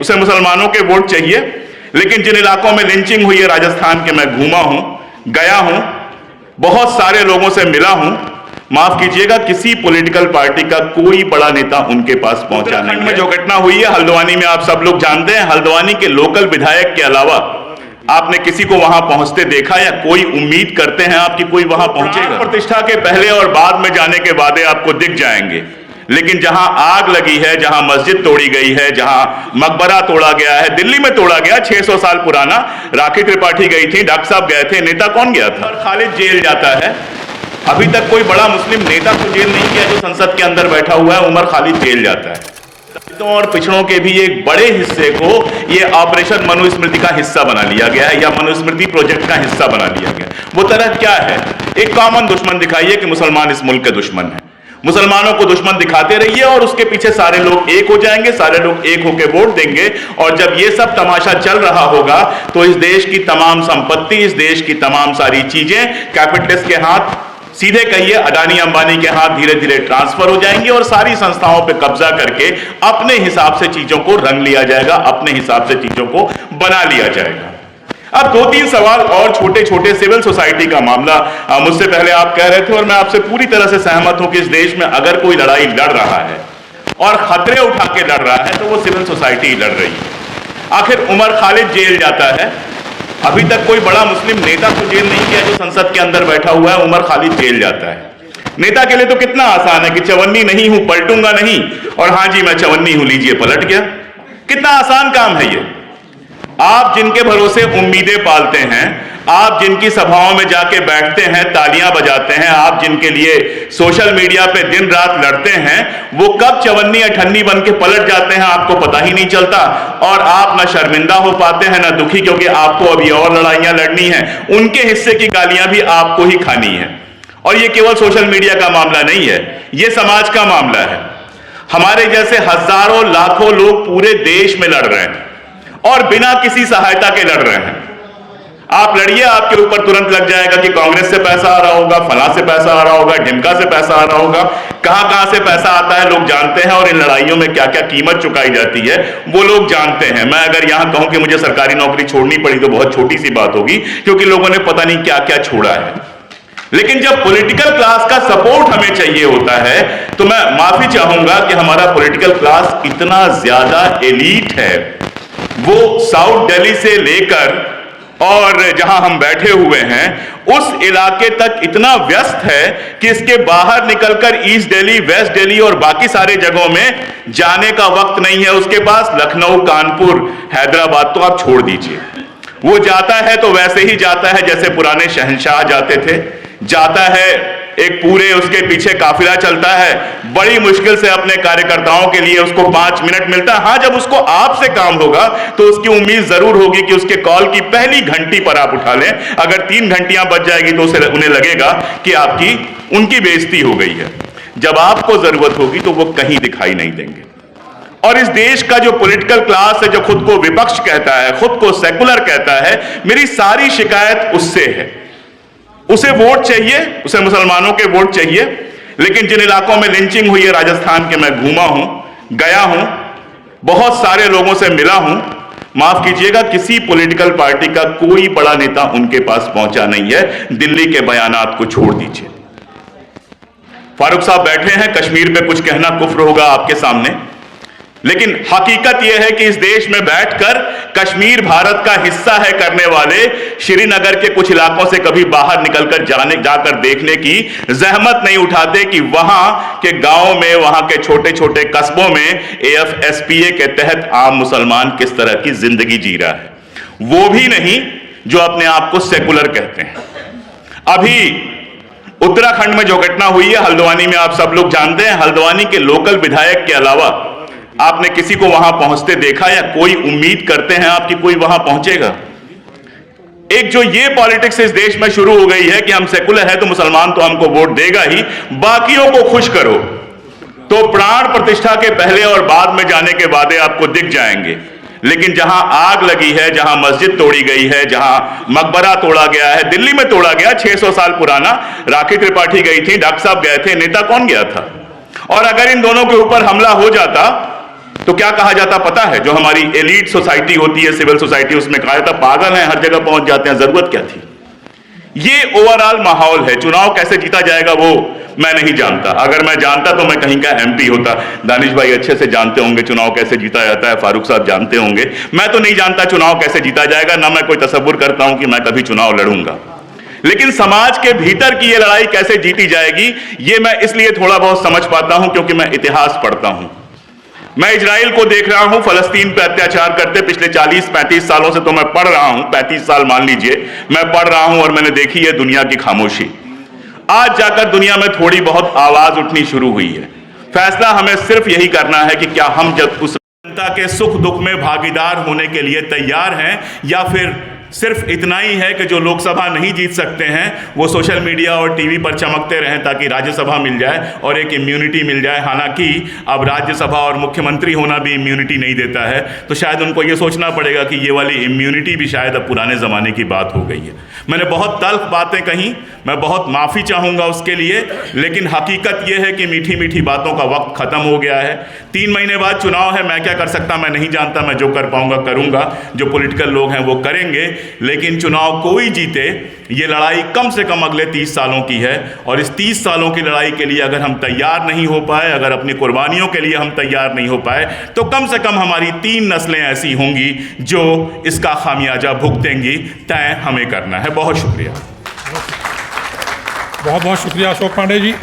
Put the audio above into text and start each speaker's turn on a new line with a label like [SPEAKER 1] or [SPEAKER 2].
[SPEAKER 1] उसे मुसलमानों के वोट चाहिए, लेकिन जिन इलाकों में लिंचिंग हुई है राजस्थान के, मैं घूमा हूं, गया हूं, बहुत सारे लोगों से मिला हूं, माफ कीजिएगा किसी पॉलिटिकल पार्टी का कोई बड़ा नेता उनके पास पहुंचा नहीं है। जो घटना हुई है हल्द्वानी में, आप सब लोग जानते हैं, हल्द्वानी के लोकल विधायक के अलावा आपने किसी को वहां पहुंचते देखा या कोई उम्मीद करते हैं आपकी कोई वहां पहुंचेगा? प्रतिष्ठा के पहले और बाद में जाने के वादे आपको दिख जाएंगे, लेकिन जहां आग लगी है, जहां मस्जिद तोड़ी गई है, जहां मकबरा तोड़ा गया है, दिल्ली में तोड़ा गया 600 साल पुराना, राखी त्रिपाठी गई थी, डॉक्टर साहब गए थे, नेता कौन गया था? खालिद जेल जाता है, अभी तक कोई बड़ा मुस्लिम नेता को जेल नहीं किया जो संसद के अंदर बैठा हुआ है, उमर खालिद जेल जाता है। दलितों और पिछड़ों के भी एक बड़े हिस्से को ये ऑपरेशन मनुस्मृति का हिस्सा बना लिया गया है, या मनुस्मृति प्रोजेक्ट का हिस्सा बना लिया गया। वो तरह क्या है? एक कॉमन दुश्मन दिखाइए कि मुसलमान इस मुल्क के दुश्मन है, मुसलमानों को दुश्मन दिखाते रहिए और उसके पीछे सारे लोग एक हो जाएंगे, सारे लोग एक होकर वोट देंगे। और जब ये सब तमाशा चल रहा होगा तो इस देश की तमाम संपत्ति, इस देश की तमाम सारी चीजें कैपिटलिस्ट के हाथ, सीधे कहिए अडानी अंबानी के हाथ धीरे धीरे ट्रांसफर हो जाएंगी और सारी संस्थाओं पे कब्जा करके अपने हिसाब से चीजों को रंग लिया जाएगा, अपने हिसाब से चीजों को बना लिया जाएगा। अब 2-3 सवाल और छोटे छोटे। सिविल सोसाइटी का मामला, मुझसे पहले आप कह रहे थे और मैं आपसे पूरी तरह से सहमत हूं कि इस देश में अगर कोई लड़ाई लड़ रहा है और खतरे उठा के लड़ रहा है तो वो सिविल सोसाइटी लड़ रही है। आखिर उमर खालिद जेल जाता है, अभी तक कोई बड़ा मुस्लिम नेता को जेल नहीं किया जो संसद के अंदर बैठा हुआ है, उमर खालिद जेल जाता है। नेता के लिए तो कितना आसान है कि चवन्नी नहीं हूं, पलटूंगा नहीं, और हां जी मैं चवन्नी हूं, लीजिए पलट गया। कितना आसान काम है ये। आप जिनके भरोसे उम्मीदें पालते हैं, आप जिनकी सभाओं में जाके बैठते हैं, तालियां बजाते हैं, आप जिनके लिए सोशल मीडिया पे दिन रात लड़ते हैं, वो कब चवन्नी अठन्नी बन के पलट जाते हैं आपको पता ही नहीं चलता। और आप ना शर्मिंदा हो पाते हैं ना दुखी, क्योंकि आपको अभी और लड़ाइयां लड़नी है, उनके हिस्से की गालियां भी आपको ही खानी है। और ये केवल सोशल मीडिया का मामला नहीं है, ये समाज का मामला है। हमारे जैसे हजारों लाखों लोग पूरे देश में लड़ रहे हैं और बिना किसी सहायता के लड़ रहे हैं। आप लड़िए, आपके ऊपर तुरंत लग जाएगा कि कांग्रेस से पैसा आ रहा होगा, फला से पैसा आ रहा होगा, ढिमका से पैसा आ रहा होगा। कहां से पैसा आता है लोग जानते हैं, और इन लड़ाइयों में क्या क्या कीमत चुकाई जाती है वो लोग जानते हैं। मैं अगर यहां कहूं कि मुझे सरकारी नौकरी छोड़नी पड़ी तो बहुत छोटी सी बात होगी, क्योंकि लोगों ने पता नहीं क्या क्या छोड़ा है। लेकिन जब पॉलिटिकल क्लास का सपोर्ट हमें चाहिए होता है तो मैं माफी चाहूंगा कि हमारा पॉलिटिकल क्लास इतना ज्यादा एलीट है, वो साउथ दिल्ली से लेकर और जहां हम बैठे हुए हैं उस इलाके तक इतना व्यस्त है कि इसके बाहर निकलकर ईस्ट दिल्ली, वेस्ट दिल्ली और बाकी सारे जगहों में जाने का वक्त नहीं है उसके पास। लखनऊ, कानपुर, हैदराबाद तो आप छोड़ दीजिए, वो जाता है तो वैसे ही जाता है जैसे पुराने शहंशाह जाते थे, जाता है एक पूरे उसके पीछे काफिला चलता है, बड़ी मुश्किल से अपने कार्यकर्ताओं के लिए उसको 5 मिनट मिलता है। हां, जब उसको आपसे काम होगा तो उसकी उम्मीद जरूर होगी कि उसके कॉल की पहली घंटी पर आप उठा लें। अगर 3 घंटियां बच जाएगी तो उन्हें लगेगा कि उनकी बेइज्जती हो गई है। जब आपको जरूरत होगी तो वो कहीं दिखाई नहीं देंगे। और इस देश का जो पॉलिटिकल क्लास है, जो खुद को विपक्ष कहता है, खुद को सेकुलर कहता है, मेरी सारी शिकायत उससे है। उसे वोट चाहिए, उसे मुसलमानों के वोट चाहिए, लेकिन जिन इलाकों में लिंचिंग हुई है राजस्थान के, मैं घूमा हूं, गया हूं, बहुत सारे लोगों से मिला हूं, माफ कीजिएगा किसी पॉलिटिकल पार्टी का कोई बड़ा नेता उनके पास पहुंचा नहीं है। दिल्ली के बयानात को छोड़ दीजिए। फारूक साहब बैठे हैं, कश्मीर पे कुछ कहना कुफ्र होगा आपके सामने, लेकिन हकीकत यह है कि इस देश में बैठकर कश्मीर भारत का हिस्सा है करने वाले श्रीनगर के कुछ इलाकों से कभी बाहर निकलकर जाकर देखने की जहमत नहीं उठाते कि वहां के गांवों में, वहां के छोटे छोटे कस्बों में AFSPA के तहत आम मुसलमान किस तरह की जिंदगी जी रहा है। वो भी नहीं जो अपने आप को सेकुलर कहते हैं। अभी उत्तराखंड में जो घटना हुई है हल्द्वानी में, आप सब लोग जानते हैं, हल्द्वानी के लोकल विधायक के अलावा आपने किसी को वहां पहुंचते देखा या कोई उम्मीद करते हैं आपकी कोई वहां पहुंचेगा? एक जो ये पॉलिटिक्स इस देश में शुरू हो गई है कि हम सेकुलर है तो मुसलमान तो हमको वोट देगा ही, बाकियों को खुश करो, तो प्राण प्रतिष्ठा के पहले और बाद में जाने के वादे आपको दिख जाएंगे। लेकिन जहां आग लगी है, जहां मस्जिद तोड़ी गई है, जहां मकबरा तोड़ा गया है, दिल्ली में तोड़ा गया 600 साल पुराना, राखी त्रिपाठी गई थी, डॉक्टर साहब गए थे, नेता कौन गया था? और अगर इन दोनों के ऊपर हमला हो जाता तो क्या कहा जाता पता है? जो हमारी एलीट सोसाइटी होती है, सिविल सोसाइटी, उसमें कहा जाता पागल हैं, हर जगह पहुंच जाते हैं, जरूरत क्या थी? ये ओवरऑल माहौल है। चुनाव कैसे जीता जाएगा वो मैं नहीं जानता। अगर मैं जानता तो मैं कहीं का एमपी होता। दानिश भाई अच्छे से जानते होंगे चुनाव कैसे जीता जाता है, फारूक साहब जानते होंगे। मैं तो नहीं जानता चुनाव कैसे जीता जाएगा, ना मैं कोई तसव्वुर करता हूं कि मैं कभी चुनाव लड़ूंगा। लेकिन समाज के भीतर की ये लड़ाई कैसे जीती जाएगी, ये मैं इसलिए थोड़ा बहुत समझ पाता हूं क्योंकि मैं इतिहास पढ़ता हूं। मैं इजराइल को देख रहा हूं, फलस्तीन पर अत्याचार करते पिछले 40-35 सालों से तो मैं पढ़ रहा हूं, 35 साल मान लीजिए मैं पढ़ रहा हूं, और मैंने देखी है दुनिया की खामोशी। आज जाकर दुनिया में थोड़ी बहुत आवाज उठनी शुरू हुई है। फैसला हमें सिर्फ यही करना है कि क्या हम जब उस जनता के सुख दुख में भागीदार होने के लिए तैयार हैं, या फिर सिर्फ इतना ही है कि जो लोकसभा नहीं जीत सकते हैं वो सोशल मीडिया और टीवी पर चमकते रहें ताकि राज्यसभा मिल जाए और एक इम्यूनिटी मिल जाए। हालांकि अब राज्यसभा और मुख्यमंत्री होना भी इम्यूनिटी नहीं देता है, तो शायद उनको ये सोचना पड़ेगा कि ये वाली इम्यूनिटी भी शायद अब पुराने ज़माने की बात हो गई है। मैंने बहुत तल्ख बातें कहीं, मैं बहुत माफ़ी चाहूँगा उसके लिए, लेकिन हकीकत ये है कि मीठी मीठी बातों का वक्त ख़त्म हो गया है। 3 महीने बाद चुनाव है, मैं क्या कर सकता मैं नहीं जानता। मैं जो कर पाऊँगा करूँगा, जो पॉलिटिकल लोग हैं वो करेंगे। लेकिन चुनाव कोई जीते, ये लड़ाई कम से कम अगले 30 सालों की है, और इस 30 सालों की लड़ाई के लिए अगर हम तैयार नहीं हो पाए, अगर अपनी कुर्बानियों के लिए हम तैयार नहीं हो पाए, तो कम से कम हमारी 3 नस्लें ऐसी होंगी जो इसका खामियाजा भुगतेंगी। तय हमें करना है। बहुत शुक्रिया।
[SPEAKER 2] बहुत बहुत शुक्रिया अशोक पांडे जी।